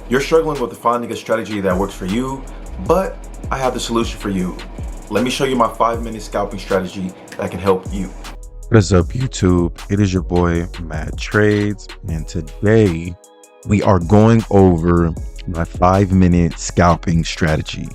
You're struggling with finding a strategy that works for you, but I have the solution for you. Let me show you my 5-minute scalping strategy that can help you. What is up, YouTube? It is your boy Matt Trades, and today we are going over my 5-minute scalping strategy.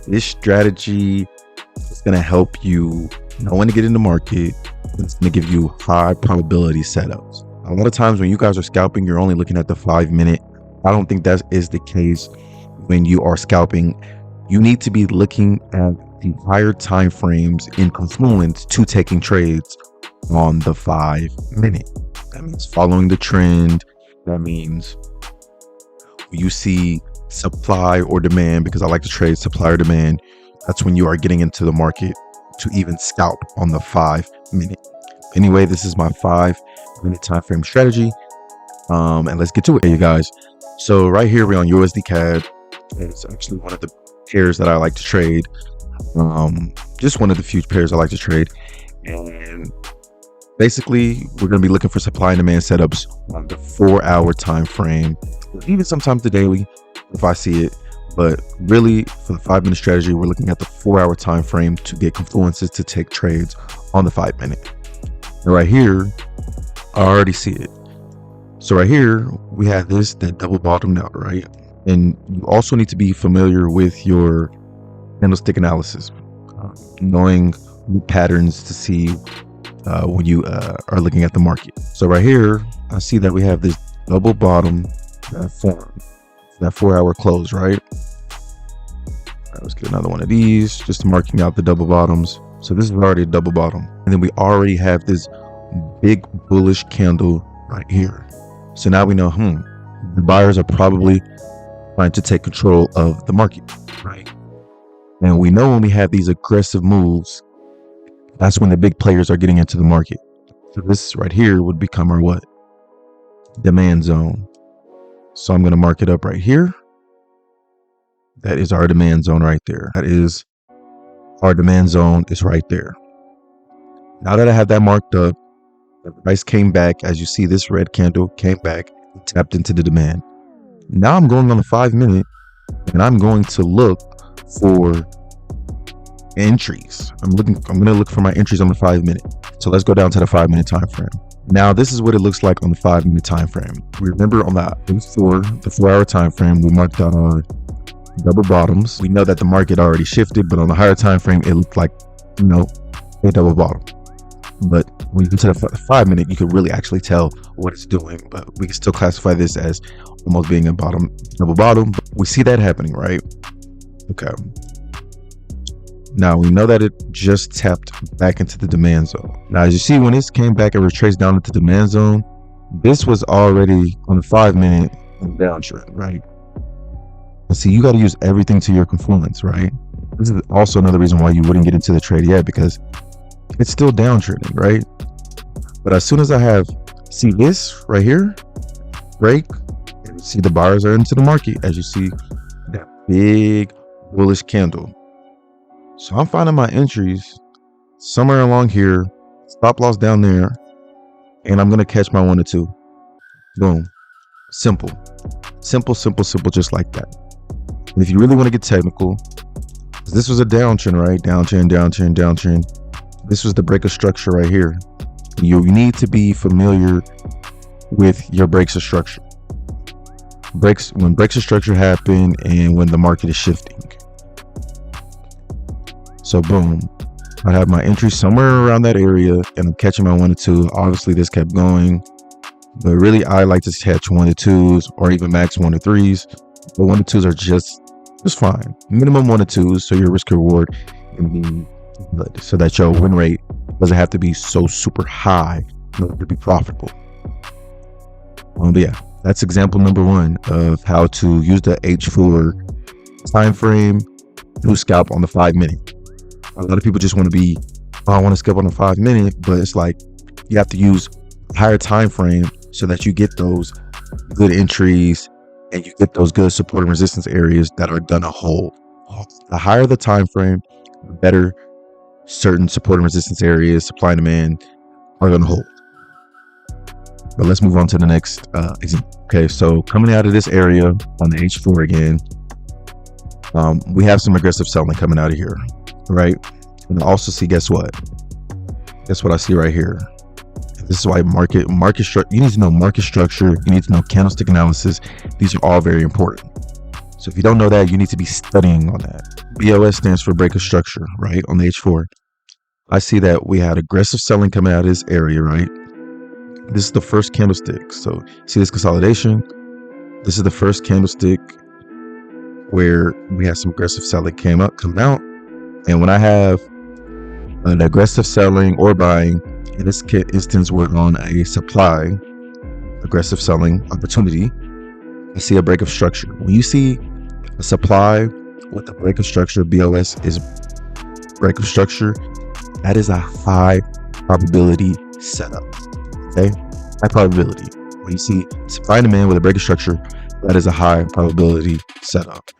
This strategy is going to help you know when to get in the market. It's going to give you high probability setups. A lot of times when you guys are scalping, you're only looking at the 5-minute. I don't think that is the case when you are scalping. You need to be looking at the higher time frames in confluence to taking trades on the 5-minute. That means following the trend. That means you see supply or demand, because I like to trade supply or demand. That's when you are getting into the market to even scalp on the 5-minute. Anyway, this is my 5-minute time frame strategy. And let's get to it, you guys. So right here, we're on USD CAD. It's actually one of the pairs that I like to trade. Just one of the few pairs I like to trade. And basically, we're going to be looking for supply and demand setups on the 4-hour time frame, or even sometimes the daily if I see it. But really, for the 5-minute strategy, we're looking at the 4-hour time frame to get confluences to take trades on the 5-minute. And right here, I already see it. So right here, we have that double bottomed out, right? And you also need to be familiar with your candlestick analysis, knowing patterns to see when you are looking at the market. So right here, I see that we have this double bottom form, that 4-hour close, right? All right, let's get another one of these, just marking out the double bottoms. So this is already a double bottom. And then we already have this big bullish candle right here. So now we know, the buyers are probably trying to take control of the market, right? And we know when we have these aggressive moves, that's when the big players are getting into the market. So this right here would become our what? Demand zone. So I'm going to mark it up right here. That is our demand zone right there. That is our demand zone is right there. Now that I have that marked up, the price came back. As you see, this red candle came back and tapped into the demand. Now I'm going on the 5-minute and I'm going to look for entries. I'm going to look for my entries on the 5-minute. So let's go down to the 5-minute time frame. Now this is what it looks like on the 5-minute time frame. We remember on the 4-hour time frame, we marked out our double bottoms. We know that the market already shifted, but on the higher time frame, it looked like, a double bottom. But when you get to the 5-minute, you can really actually tell what it's doing. But we can still classify this as almost being a double bottom. But we see that happening, right? Okay. Now we know that it just tapped back into the demand zone. Now, as you see, when this came back and retraced down into the demand zone, this was already on the 5-minute downtrend, right? And see, you got to use everything to your confluence, right? This is also another reason why you wouldn't get into the trade yet, because it's still downtrending, right? But as soon as I see this right here break, and see the buyers are into the market, as you see that big bullish candle. So I'm finding my entries somewhere along here, stop loss down there, and I'm going to catch my 1 or 2. Boom. Simple, just like that. And if you really want to get technical, this was a downtrend, right? Downtrend. This was the break of structure right here. You need to be familiar with your breaks of structure. When breaks of structure happen and when the market is shifting. So boom, I have my entry somewhere around that area and I'm catching my 1 or 2. Obviously this kept going, but really I like to catch 1 or 2s or even max 1 or 3s. But 1 or 2s are just fine. Minimum 1 or 2s, so your risk reward can be good, so that your win rate doesn't have to be so super high in order to be profitable. But yeah, that's example number 1 of how to use the H4 time frame to scalp on the 5-minute. A lot of people just want to be, I want to scalp on the 5-minute, but it's like you have to use a higher time frame so that you get those good entries and you get those good support and resistance areas that are gonna hold. The higher the time frame, the better certain support and resistance areas, supply and demand, are gonna hold. But let's move on to the next example. Okay, so coming out of this area on the H4 again, we have some aggressive selling coming out of here, right? And I also see, guess what I see right here. This is why market structure, you need to know market structure, you need to know candlestick analysis. These are all very important. So if you don't know that, you need to be studying on that. BOS stands for break of structure, right? On the H4. I see that we had aggressive selling coming out of this area, right? This is the first candlestick. So see this consolidation? This is the first candlestick where we had some aggressive selling come out. And when I have an aggressive selling or buying, in this instance, we're on a supply aggressive selling opportunity. I see a break of structure. When you see a supply with a break of structure, BOS is break of structure, that is a high probability setup. Okay, high probability. When you see supply and demand with a break of structure, that is a high probability setup.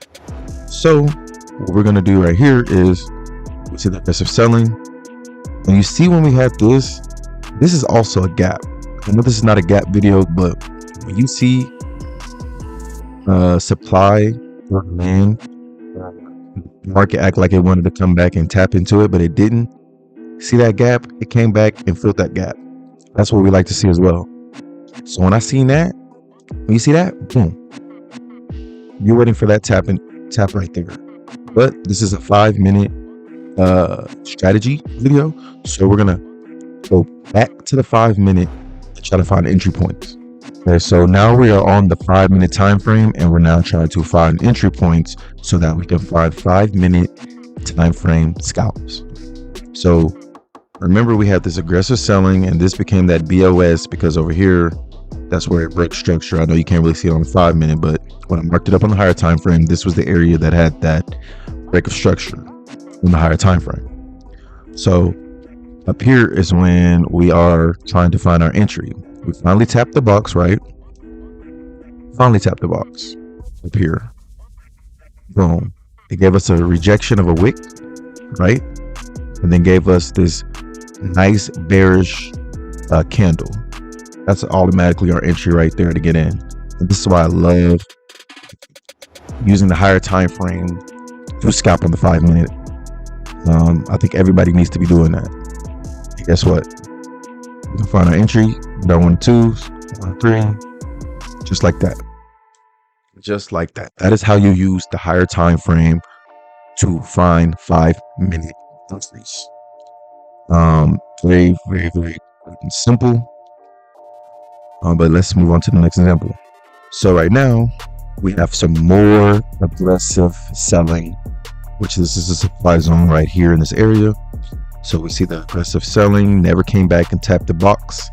So what we're gonna do right here is we see the aggressive selling. And you see when we have this is also a gap. I know this is not a gap video, but when you see supply or demand, market act like it wanted to come back and tap into it, but it didn't. See that gap? It came back and filled that gap. That's what we like to see as well. So when I seen that, when you see that, boom, you're waiting for that tap right there. But this is a 5-minute strategy video, so we're gonna go back to the 5-minute and try to find entry points. Okay, so now we are on the 5-minute time frame, and we're now trying to find entry points so that we can find 5-minute time frame scalps. So remember, we had this aggressive selling, and this became that BOS because over here, that's where it breaks structure. I know you can't really see it on the 5-minute, but when I marked it up on the higher time frame, this was the area that had that break of structure in the higher time frame. So up here is when we are trying to find our entry. We finally tapped the box, right? Finally tapped the box up here. Boom. It gave us a rejection of a wick, right? And then gave us this nice bearish candle. That's automatically our entry right there to get in. And this is why I love using the higher time frame to scalp on the 5-minute. I think everybody needs to be doing that. And guess what? We can find our entry, down 1 2s, 1 3, just like that. Just like that. That is how you use the higher time frame to find 5-minute entries. Very, very, very simple. But let's move on to the next example. So right now we have some more aggressive selling, which is a supply zone right here in this area. So we see the aggressive selling never came back and tapped the box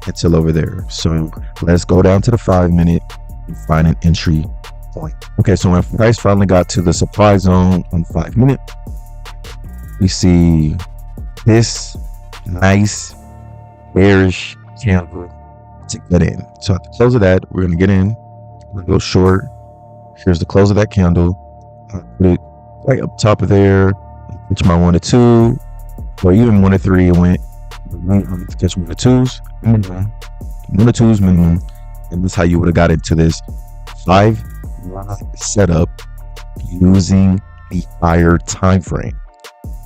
until over there. So let's go down to the 5-minute and find an entry point. Okay, so when price finally got to the supply zone on 5-minute, we see this nice bearish candle to get in. So at the close of that, we're going to get in. We're going to go short. Here's the close of that candle. I'll put it right up top of there. Catch my 1 to 2, or even 1 to 3. It went. To catch 1 to 2s, minimum. 1 to 2s minimum. And this is how you would have got into this 5-minute setup using the higher time frame.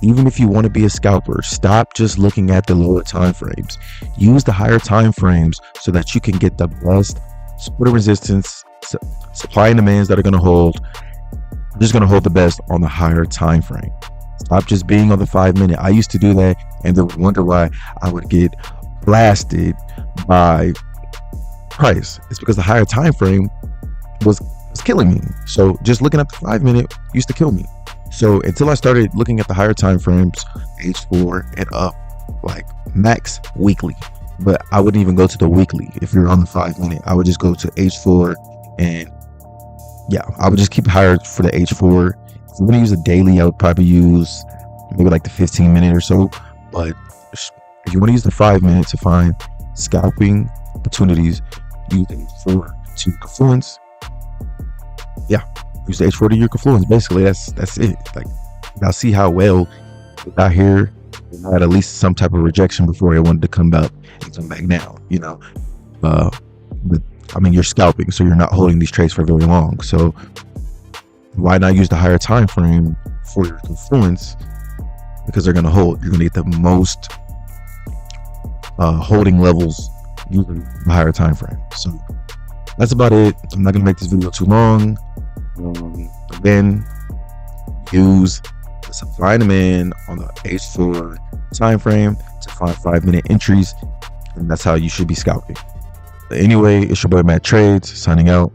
Even if you want to be a scalper, stop just looking at the lower time frames. Use the higher time frames so that you can get the best support and resistance, supply and demands that are going to hold. You're just going to hold the best on the higher time frame. Stop just being on the 5-minute. I used to do that and then wonder why I would get blasted by price. It's because the higher time frame was killing me. So just looking at the 5-minute used to kill me. So until I started looking at the higher time frames, H4 and up, like max weekly, but I wouldn't even go to the weekly. If you're on the 5-minute, I would just go to H4, and yeah, I would just keep it higher for the H4. If I'm gonna use a daily, I would probably use maybe like the 15-minute or so. But if you want to use the 5-minute to find scalping opportunities, use the H4 to confluence. Yeah. Use the H4 to your confluence. Basically, that's it. Like, I'll see how well it got here. I had at least some type of rejection before it wanted to come back and come back now. You know, you're scalping, so you're not holding these trades for very long. So why not use the higher time frame for your influence? Because they're going to hold. You're going to get the most holding levels using the higher time frame. So that's about it. I'm not going to make this video too long. Again, use the supply and demand on the H4 time frame to find 5-minute entries, and that's how you should be scalping. But anyway, it's your boy Matt Trades signing out.